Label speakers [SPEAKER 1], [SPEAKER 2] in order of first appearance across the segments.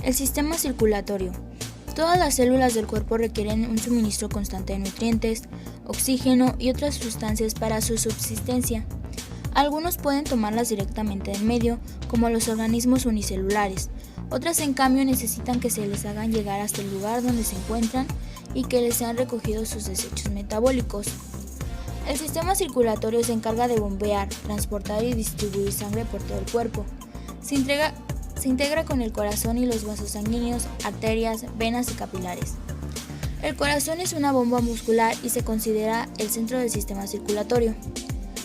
[SPEAKER 1] El sistema circulatorio. Todas las células del cuerpo requieren un suministro constante de nutrientes, oxígeno y otras sustancias para su subsistencia. Algunos pueden tomarlas directamente del medio, como los organismos unicelulares. Otras, en cambio, necesitan que se les hagan llegar hasta el lugar donde se encuentran y que les sean recogidos sus desechos metabólicos. El sistema circulatorio se encarga de bombear, transportar y distribuir sangre por todo el cuerpo. Se integra con el corazón y los vasos sanguíneos, arterias, venas y capilares. El corazón es una bomba muscular y se considera el centro del sistema circulatorio.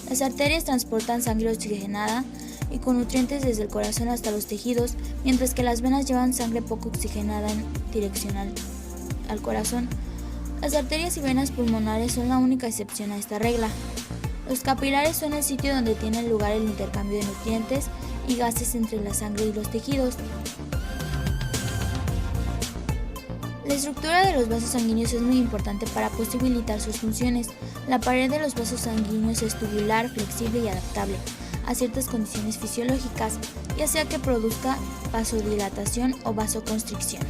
[SPEAKER 1] Las arterias transportan sangre oxigenada y con nutrientes desde el corazón hasta los tejidos, mientras que las venas llevan sangre poco oxigenada en dirección al corazón. Las arterias y venas pulmonares son la única excepción a esta regla. Los capilares son el sitio donde tiene lugar el intercambio de nutrientes y gases entre la sangre y los tejidos. La estructura de los vasos sanguíneos es muy importante para posibilitar sus funciones. La pared de los vasos sanguíneos es tubular, flexible y adaptable a ciertas condiciones fisiológicas, ya sea que produzca vasodilatación o vasoconstricción.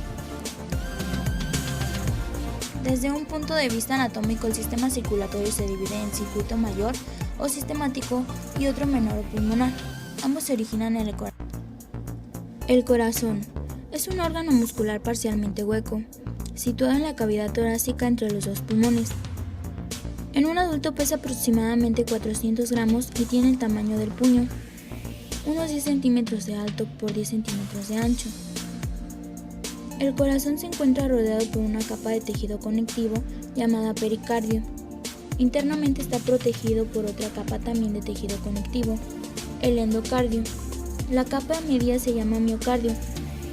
[SPEAKER 1] Desde un punto de vista anatómico, el sistema circulatorio se divide en circuito mayor o sistemático y otro menor o pulmonar. Ambos se originan en el corazón. El corazón es un órgano muscular parcialmente hueco, situado en la cavidad torácica entre los dos pulmones. En un adulto pesa aproximadamente 400 gramos y tiene el tamaño del puño, unos 10 centímetros de alto por 10 centímetros de ancho. El corazón se encuentra rodeado por una capa de tejido conectivo llamada pericardio. Internamente está protegido por otra capa también de tejido conectivo, el endocardio. La capa media se llama miocardio.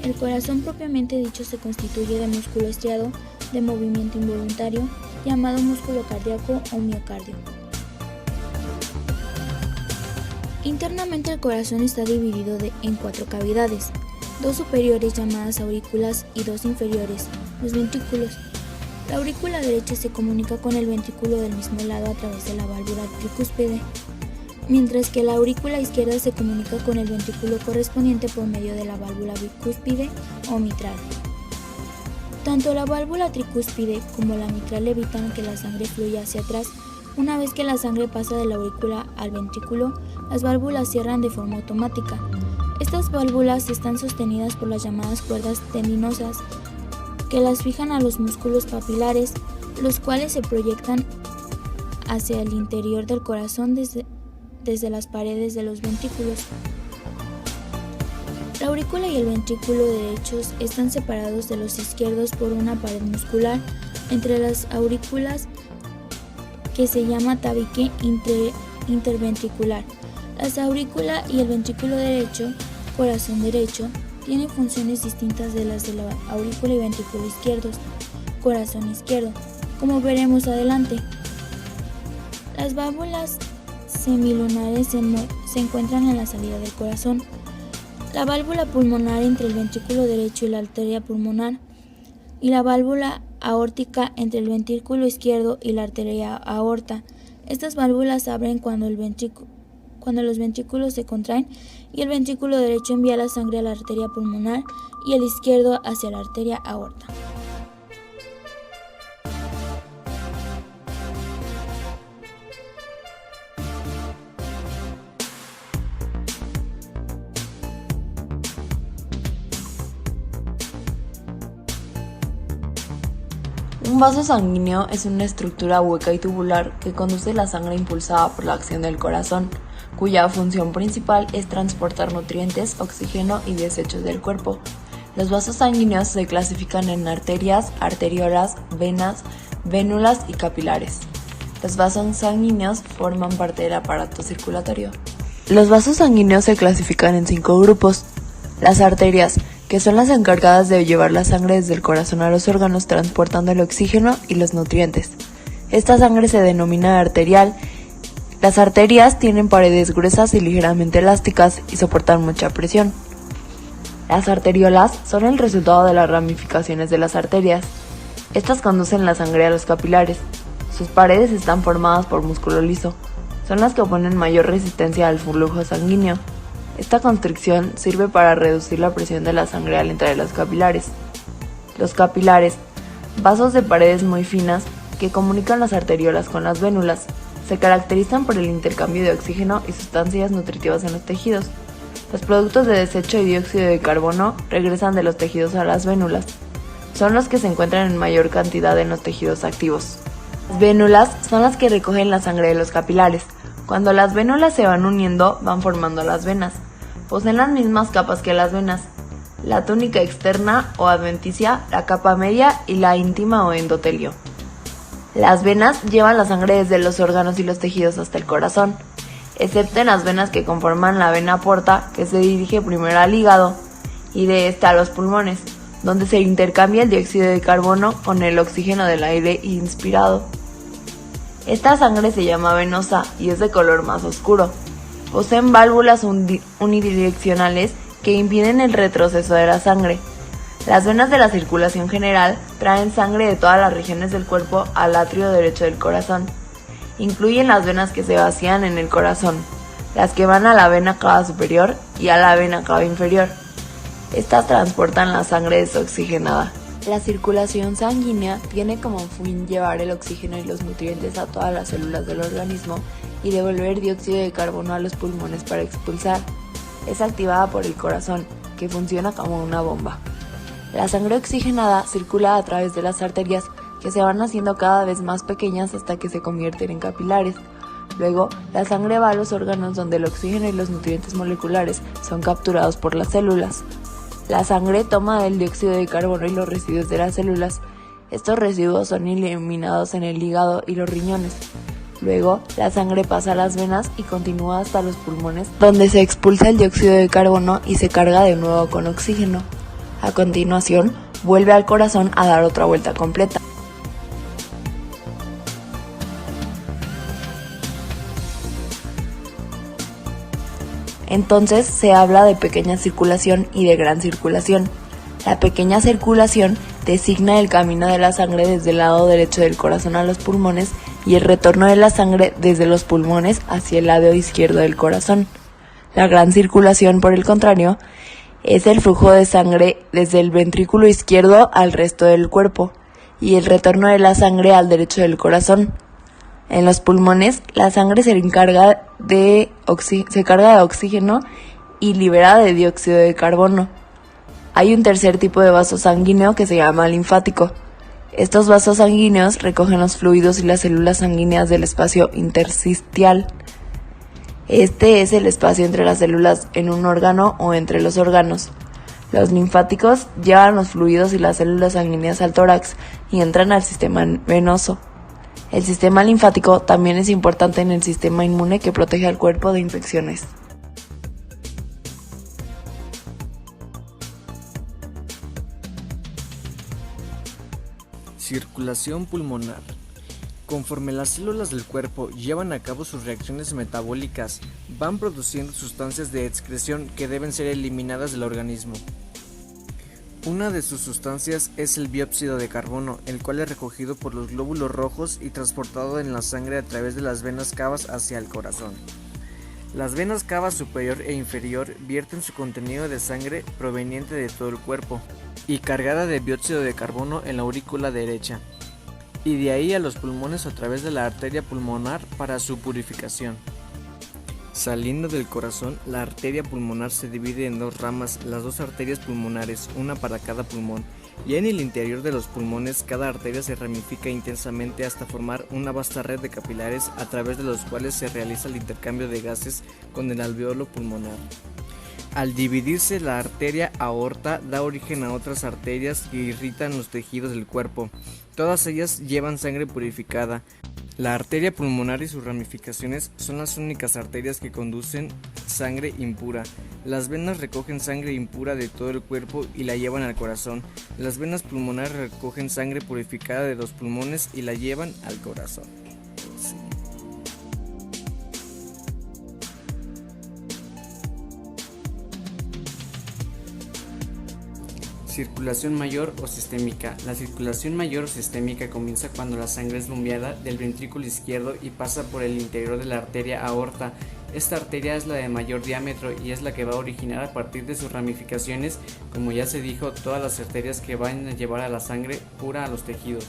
[SPEAKER 1] El corazón propiamente dicho se constituye de músculo estriado de movimiento involuntario llamado músculo cardíaco o miocardio. Internamente el corazón está dividido en 4 cavidades, 2 superiores llamadas aurículas y 2 inferiores, los ventrículos. La aurícula derecha se comunica con el ventrículo del mismo lado a través de la válvula tricúspide, mientras que la aurícula izquierda se comunica con el ventrículo correspondiente por medio de la válvula bicúspide o mitral. Tanto la válvula tricúspide como la mitral evitan que la sangre fluya hacia atrás. Una vez que la sangre pasa de la aurícula al ventrículo, las válvulas cierran de forma automática. Estas válvulas están sostenidas por las llamadas cuerdas tendinosas, que las fijan a los músculos papilares, los cuales se proyectan hacia el interior del corazón desde las paredes de los ventrículos. La aurícula y el ventrículo derechos están separados de los izquierdos por una pared muscular entre las aurículas que se llama tabique interventricular. La aurícula y el ventrículo derecho, corazón derecho, tienen funciones distintas de las de la aurícula y ventrículo izquierdos, corazón izquierdo, como veremos adelante. Las válvulas semilunares se encuentran en la salida del corazón. La válvula pulmonar entre el ventrículo derecho y la arteria pulmonar, y la válvula aórtica entre el ventrículo izquierdo y la arteria aorta. Estas válvulas abren cuando los ventrículos se contraen y el ventrículo derecho envía la sangre a la arteria pulmonar y el izquierdo hacia la arteria aorta.
[SPEAKER 2] Un vaso sanguíneo es una estructura hueca y tubular que conduce la sangre impulsada por la acción del corazón, cuya función principal es transportar nutrientes, oxígeno y desechos del cuerpo. Los vasos sanguíneos se clasifican en arterias, arteriolas, venas, vénulas y capilares. Los vasos sanguíneos forman parte del aparato circulatorio. Los vasos sanguíneos se clasifican en 5 grupos. Las arterias, que son las encargadas de llevar la sangre desde el corazón a los órganos transportando el oxígeno y los nutrientes. Esta sangre se denomina arterial. Las arterias tienen paredes gruesas y ligeramente elásticas y soportan mucha presión. Las arteriolas son el resultado de las ramificaciones de las arterias. Estas conducen la sangre a los capilares. Sus paredes están formadas por músculo liso. Son las que oponen mayor resistencia al flujo sanguíneo. Esta constricción sirve para reducir la presión de la sangre al entrar en los capilares. Los capilares, vasos de paredes muy finas que comunican las arteriolas con las vénulas, se caracterizan por el intercambio de oxígeno y sustancias nutritivas en los tejidos. Los productos de desecho y dióxido de carbono regresan de los tejidos a las vénulas. Son los que se encuentran en mayor cantidad en los tejidos activos. Las vénulas son las que recogen la sangre de los capilares. Cuando las vénulas se van uniendo, van formando las venas. Poseen las mismas capas que las venas: la túnica externa o adventicia, la capa media y la íntima o endotelio. Las venas llevan la sangre desde los órganos y los tejidos hasta el corazón, excepto en las venas que conforman la vena porta, que se dirige primero al hígado y de este a los pulmones, donde se intercambia el dióxido de carbono con el oxígeno del aire inspirado. Esta sangre se llama venosa y es de color más oscuro. Poseen válvulas unidireccionales que impiden el retroceso de la sangre. Las venas de la circulación general traen sangre de todas las regiones del cuerpo al atrio derecho del corazón. Incluyen las venas que se vacían en el corazón, las que van a la vena cava superior y a la vena cava inferior. Estas transportan la sangre desoxigenada. La circulación sanguínea tiene como fin llevar el oxígeno y los nutrientes a todas las células del organismo y devolver dióxido de carbono a los pulmones para expulsar. Es activada por el corazón, que funciona como una bomba. La sangre oxigenada circula a través de las arterias, que se van haciendo cada vez más pequeñas hasta que se convierten en capilares. Luego, la sangre va a los órganos donde el oxígeno y los nutrientes moleculares son capturados por las células. La sangre toma el dióxido de carbono y los residuos de las células. Estos residuos son eliminados en el hígado y los riñones. Luego, la sangre pasa a las venas y continúa hasta los pulmones, donde se expulsa el dióxido de carbono y se carga de nuevo con oxígeno. A continuación, vuelve al corazón a dar otra vuelta completa. Entonces se habla de pequeña circulación y de gran circulación. La pequeña circulación designa el camino de la sangre desde el lado derecho del corazón a los pulmones y el retorno de la sangre desde los pulmones hacia el lado izquierdo del corazón. La gran circulación, por el contrario, es el flujo de sangre desde el ventrículo izquierdo al resto del cuerpo y el retorno de la sangre al derecho del corazón. En los pulmones, la sangre se carga de oxígeno y libera de dióxido de carbono. Hay un tercer tipo de vaso sanguíneo que se llama linfático. Estos vasos sanguíneos recogen los fluidos y las células sanguíneas del espacio intersticial. Este es el espacio entre las células en un órgano o entre los órganos. Los linfáticos llevan los fluidos y las células sanguíneas al tórax y entran al sistema venoso. El sistema linfático también es importante en el sistema inmune que protege al cuerpo de infecciones.
[SPEAKER 3] Circulación pulmonar. Conforme las células del cuerpo llevan a cabo sus reacciones metabólicas, van produciendo sustancias de excreción que deben ser eliminadas del organismo. Una de sus sustancias es el dióxido de carbono, el cual es recogido por los glóbulos rojos y transportado en la sangre a través de las venas cavas hacia el corazón. Las venas cava superior e inferior vierten su contenido de sangre proveniente de todo el cuerpo y cargada de dióxido de carbono en la aurícula derecha, y de ahí a los pulmones a través de la arteria pulmonar para su purificación. Saliendo del corazón, la arteria pulmonar se divide en dos ramas, las dos arterias pulmonares, una para cada pulmón, y en el interior de los pulmones cada arteria se ramifica intensamente hasta formar una vasta red de capilares a través de los cuales se realiza el intercambio de gases con el alveolo pulmonar. Al dividirse, la arteria aorta da origen a otras arterias que irritan los tejidos del cuerpo. Todas ellas llevan sangre purificada. La arteria pulmonar y sus ramificaciones son las únicas arterias que conducen sangre impura. Las venas recogen sangre impura de todo el cuerpo y la llevan al corazón. Las venas pulmonares recogen sangre purificada de los pulmones y la llevan al corazón. Sí.
[SPEAKER 4] Circulación mayor o sistémica. La circulación mayor o sistémica comienza cuando la sangre es bombeada del ventrículo izquierdo y pasa por el interior de la arteria aorta. Esta arteria es la de mayor diámetro y es la que va a originar a partir de sus ramificaciones, como ya se dijo, todas las arterias que van a llevar a la sangre pura a los tejidos.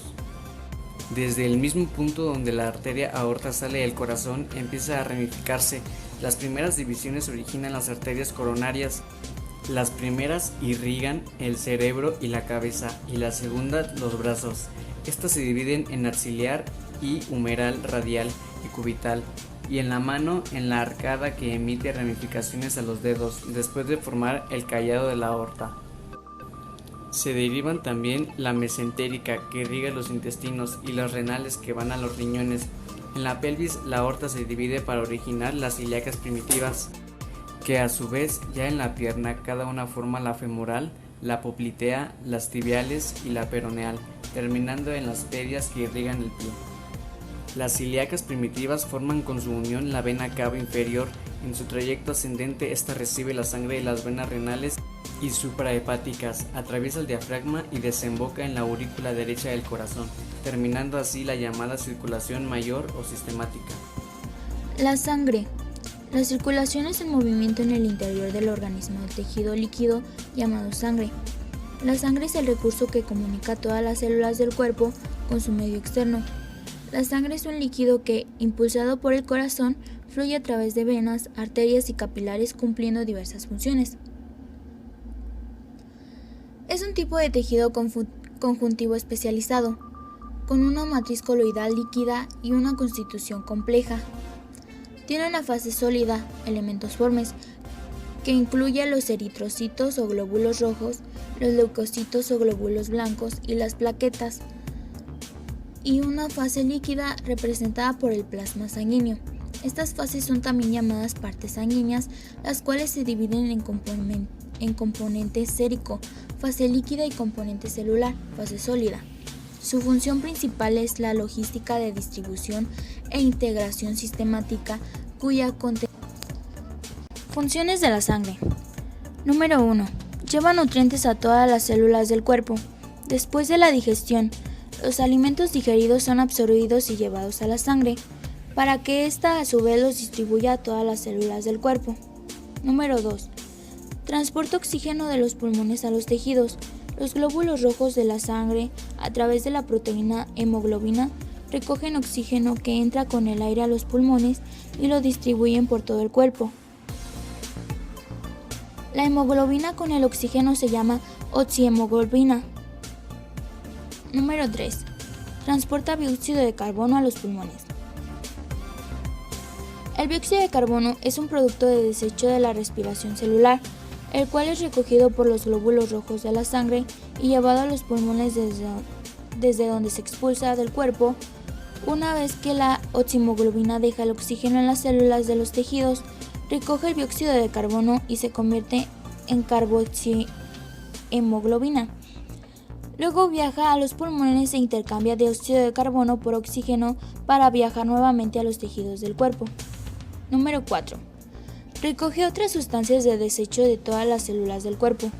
[SPEAKER 4] Desde el mismo punto donde la arteria aorta sale del corazón empieza a ramificarse. Las primeras divisiones originan las arterias coronarias. Las primeras irrigan el cerebro y la cabeza y las segundas los brazos. Estas se dividen en axilar y humeral, radial y cubital, y en la mano en la arcada que emite ramificaciones a los dedos después de formar el callado de la aorta. Se derivan también la mesentérica que irriga los intestinos y las renales que van a los riñones. En la pelvis la aorta se divide para originar las ilíacas primitivas, que a su vez ya en la pierna cada una forma la femoral, la poplitea, las tibiales y la peroneal, terminando en las pedias que irrigan el pie. Las ilíacas primitivas forman con su unión la vena cava inferior. En su trayecto ascendente esta recibe la sangre de las venas renales y suprahepáticas, atraviesa el diafragma y desemboca en la aurícula derecha del corazón, terminando así la llamada circulación mayor o sistemática.
[SPEAKER 1] La sangre. La circulación es el movimiento en el interior del organismo del tejido líquido llamado sangre. La sangre es el recurso que comunica todas las células del cuerpo con su medio externo. La sangre es un líquido que, impulsado por el corazón, fluye a través de venas, arterias y capilares cumpliendo diversas funciones. Es un tipo de tejido conjuntivo especializado, con una matriz coloidal líquida y una constitución compleja. Tiene una fase sólida, elementos formes, que incluye los eritrocitos o glóbulos rojos, los leucocitos o glóbulos blancos y las plaquetas, y una fase líquida representada por el plasma sanguíneo. Estas fases son también llamadas partes sanguíneas, las cuales se dividen en componente sérico, fase líquida y componente celular, fase sólida. Su función principal es la logística de distribución e integración sistemática, cuya Funciones de la sangre. Número 1. Lleva nutrientes a todas las células del cuerpo. Después de la digestión, los alimentos digeridos son absorbidos y llevados a la sangre, para que ésta a su vez los distribuya a todas las células del cuerpo. Número 2. Transporta oxígeno de los pulmones a los tejidos. Los glóbulos rojos de la sangre, a través de la proteína hemoglobina, recogen oxígeno que entra con el aire a los pulmones y lo distribuyen por todo el cuerpo. La hemoglobina con el oxígeno se llama oxihemoglobina. Número 3. Transporta dióxido de carbono a los pulmones. El dióxido de carbono es un producto de desecho de la respiración celular, el cual es recogido por los glóbulos rojos de la sangre y llevado a los pulmones desde donde se expulsa del cuerpo. Una vez que la oxihemoglobina deja el oxígeno en las células de los tejidos, recoge el dióxido de carbono y se convierte en carboxihemoglobina. Luego viaja a los pulmones e intercambia dióxido de carbono por oxígeno para viajar nuevamente a los tejidos del cuerpo. Número 4. Recoge otras sustancias de desecho de todas las células del cuerpo.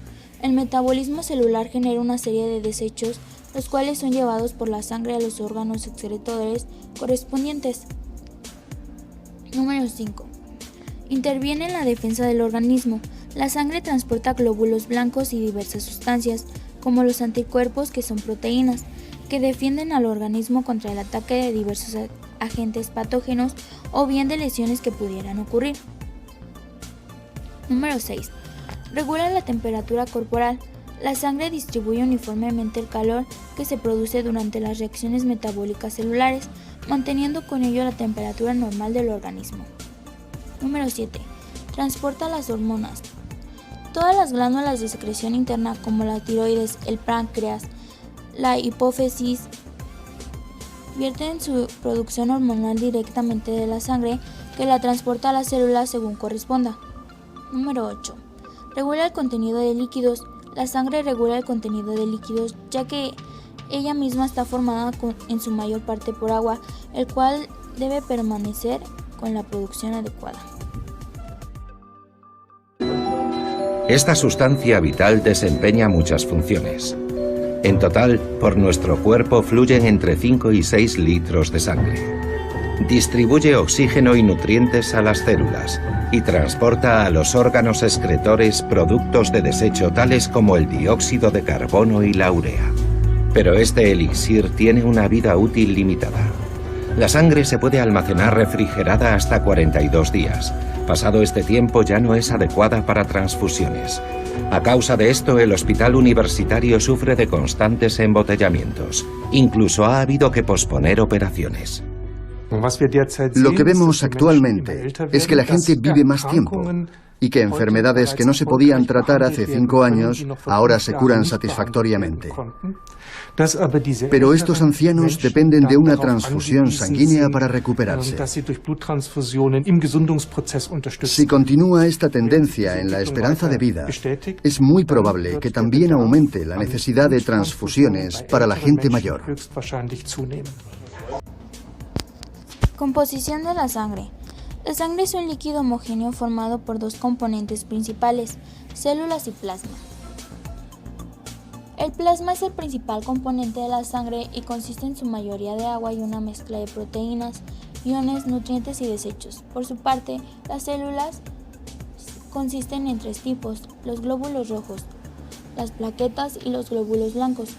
[SPEAKER 1] El metabolismo celular genera una serie de desechos, los cuales son llevados por la sangre a los órganos excretores correspondientes. Número 5. Interviene en la defensa del organismo. La sangre transporta glóbulos blancos y diversas sustancias, como los anticuerpos, que son proteínas, que defienden al organismo contra el ataque de diversos agentes patógenos o bien de lesiones que pudieran ocurrir. Número 6. Regula la temperatura corporal. La sangre distribuye uniformemente el calor que se produce durante las reacciones metabólicas celulares, manteniendo con ello la temperatura normal del organismo. Número 7. Transporta las hormonas. Todas las glándulas de secreción interna, como la tiroides, el páncreas, la hipófisis, vierten su producción hormonal directamente de la sangre, que la transporta a las células según corresponda. Número 8. Regula el contenido de líquidos. La sangre regula el contenido de líquidos, ya que ella misma está formada en su mayor parte por agua, el cual debe permanecer con la producción adecuada.
[SPEAKER 5] Esta sustancia vital desempeña muchas funciones. En total, por nuestro cuerpo fluyen entre 5 y 6 litros de sangre. distribuye oxígeno y nutrientes a las células y transporta a los órganos excretores productos de desecho tales como el dióxido de carbono y la urea. Pero este elixir tiene una vida útil limitada. La sangre se puede almacenar refrigerada hasta 42 días. Pasado este tiempo ya no es adecuada para transfusiones. A causa de esto, el hospital universitario sufre de constantes embotellamientos. Incluso ha habido que posponer operaciones.
[SPEAKER 6] Lo que vemos actualmente es que la gente vive más tiempo y que enfermedades que no se podían tratar hace 5 años ahora se curan satisfactoriamente. Pero estos ancianos dependen de una transfusión sanguínea para recuperarse. Si continúa esta tendencia en la esperanza de vida, es muy probable que también aumente la necesidad de transfusiones para la gente mayor.
[SPEAKER 1] Composición de la sangre. La sangre es un líquido homogéneo formado por dos componentes principales, células y plasma. El plasma es el principal componente de la sangre y consiste en su mayoría de agua y una mezcla de proteínas, iones, nutrientes y desechos. Por su parte, las células consisten en 3 tipos: los glóbulos rojos, las plaquetas y los glóbulos blancos.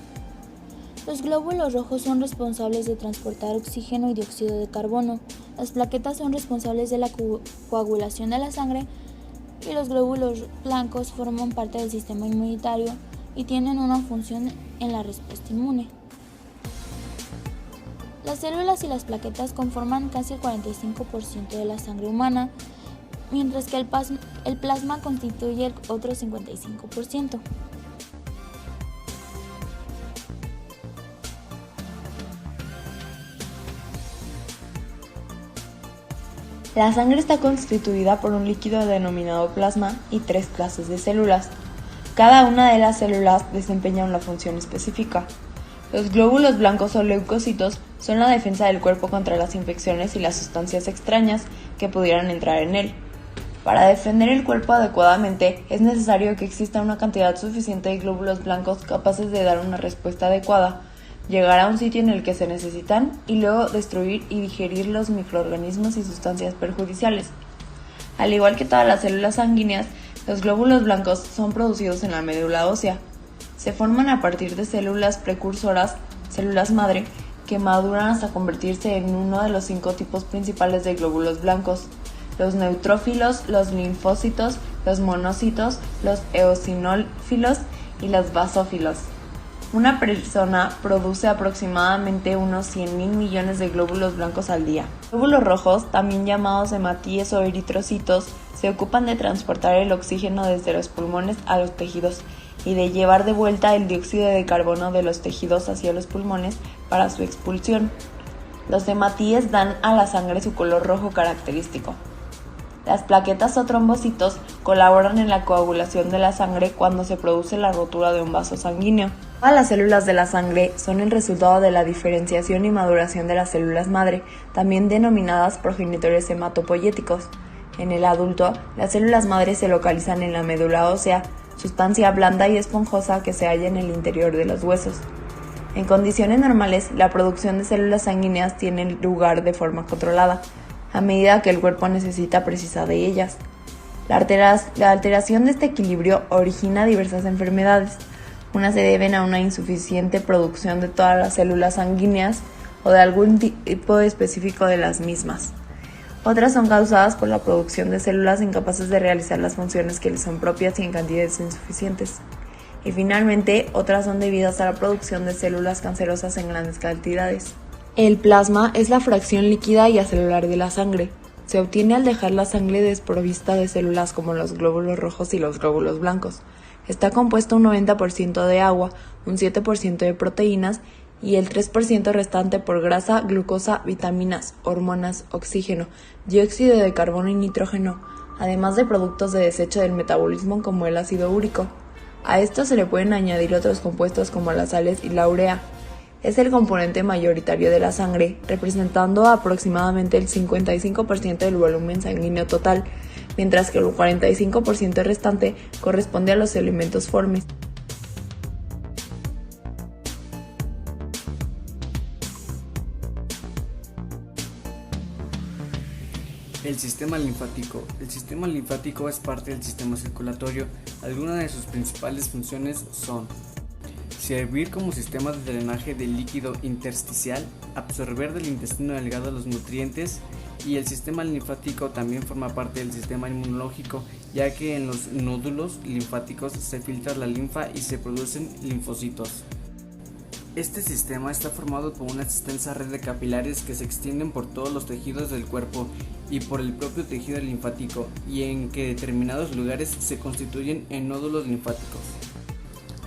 [SPEAKER 1] Los glóbulos rojos son responsables de transportar oxígeno y dióxido de carbono. Las plaquetas son responsables de la coagulación de la sangre y los glóbulos blancos forman parte del sistema inmunitario y tienen una función en la respuesta inmune. Las células y las plaquetas conforman casi el 45% de la sangre humana, mientras que el plasma constituye el otro 55%.
[SPEAKER 2] La sangre está constituida por un líquido denominado plasma y 3 clases de células. Cada una de las células desempeña una función específica. Los glóbulos blancos o leucocitos son la defensa del cuerpo contra las infecciones y las sustancias extrañas que pudieran entrar en él. Para defender el cuerpo adecuadamente es necesario que exista una cantidad suficiente de glóbulos blancos capaces de dar una respuesta adecuada, llegar a un sitio en el que se necesitan y luego destruir y digerir los microorganismos y sustancias perjudiciales. Al igual que todas las células sanguíneas, los glóbulos blancos son producidos en la médula ósea. Se forman a partir de células precursoras, células madre, que maduran hasta convertirse en uno de los 5 tipos principales de glóbulos blancos: los neutrófilos, los linfocitos, los monocitos, los eosinófilos y los basófilos. Una persona produce aproximadamente unos 100.000 millones de glóbulos blancos al día. Los glóbulos rojos, también llamados hematíes o eritrocitos, se ocupan de transportar el oxígeno desde los pulmones a los tejidos y de llevar de vuelta el dióxido de carbono de los tejidos hacia los pulmones para su expulsión. Los hematíes dan a la sangre su color rojo característico. Las plaquetas o trombocitos colaboran en la coagulación de la sangre cuando se produce la rotura de un vaso sanguíneo. Todas las células de la sangre son el resultado de la diferenciación y maduración de las células madre, también denominadas progenitores hematopoyéticos. En el adulto, las células madre se localizan en la médula ósea, sustancia blanda y esponjosa que se halla en el interior de los huesos. En condiciones normales, la producción de células sanguíneas tiene lugar de forma controlada, a medida que el cuerpo necesita precisar de ellas. La alteración de este equilibrio origina diversas enfermedades. Unas se deben a una insuficiente producción de todas las células sanguíneas o de algún tipo específico de las mismas. Otras son causadas por la producción de células incapaces de realizar las funciones que les son propias y en cantidades insuficientes. Y finalmente, otras son debidas a la producción de células cancerosas en grandes cantidades. El plasma es la fracción líquida y acelular de la sangre. Se obtiene al dejar la sangre desprovista de células como los glóbulos rojos y los glóbulos blancos. Está compuesto un 90% de agua, un 7% de proteínas y el 3% restante por grasa, glucosa, vitaminas, hormonas, oxígeno, dióxido de carbono y nitrógeno, además de productos de desecho del metabolismo como el ácido úrico. A esto se le pueden añadir otros compuestos como las sales y la urea. Es el componente mayoritario de la sangre, representando aproximadamente el 55% del volumen sanguíneo total, mientras que el 45% restante corresponde a los elementos formes.
[SPEAKER 4] El sistema linfático. El sistema linfático es parte del sistema circulatorio. Algunas de sus principales funciones son: servir como sistema de drenaje del líquido intersticial, absorber del intestino delgado los nutrientes, y el sistema linfático también forma parte del sistema inmunológico, ya que en los nódulos linfáticos se filtra la linfa y se producen linfocitos. Este sistema está formado por una extensa red de capilares que se extienden por todos los tejidos del cuerpo y por el propio tejido linfático, y en que determinados lugares se constituyen en nódulos linfáticos.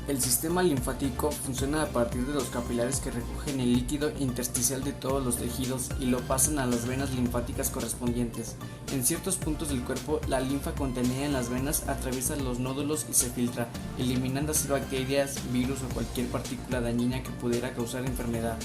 [SPEAKER 4] El sistema linfático funciona a partir de los capilares que recogen el líquido intersticial de todos los tejidos y lo pasan a las venas linfáticas correspondientes. En ciertos puntos del cuerpo, la linfa contenida en las venas atraviesa los nódulos y se filtra, eliminando así bacterias, virus o cualquier partícula dañina que pudiera causar enfermedad.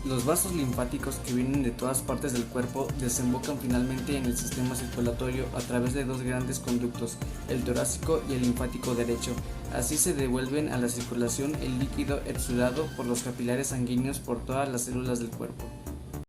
[SPEAKER 4] Los vasos linfáticos, que vienen de todas partes del cuerpo, desembocan finalmente en el sistema circulatorio a través de dos grandes conductos, el torácico y el linfático derecho. Así se devuelven a la circulación el líquido exudado por los capilares sanguíneos por todas las células del cuerpo.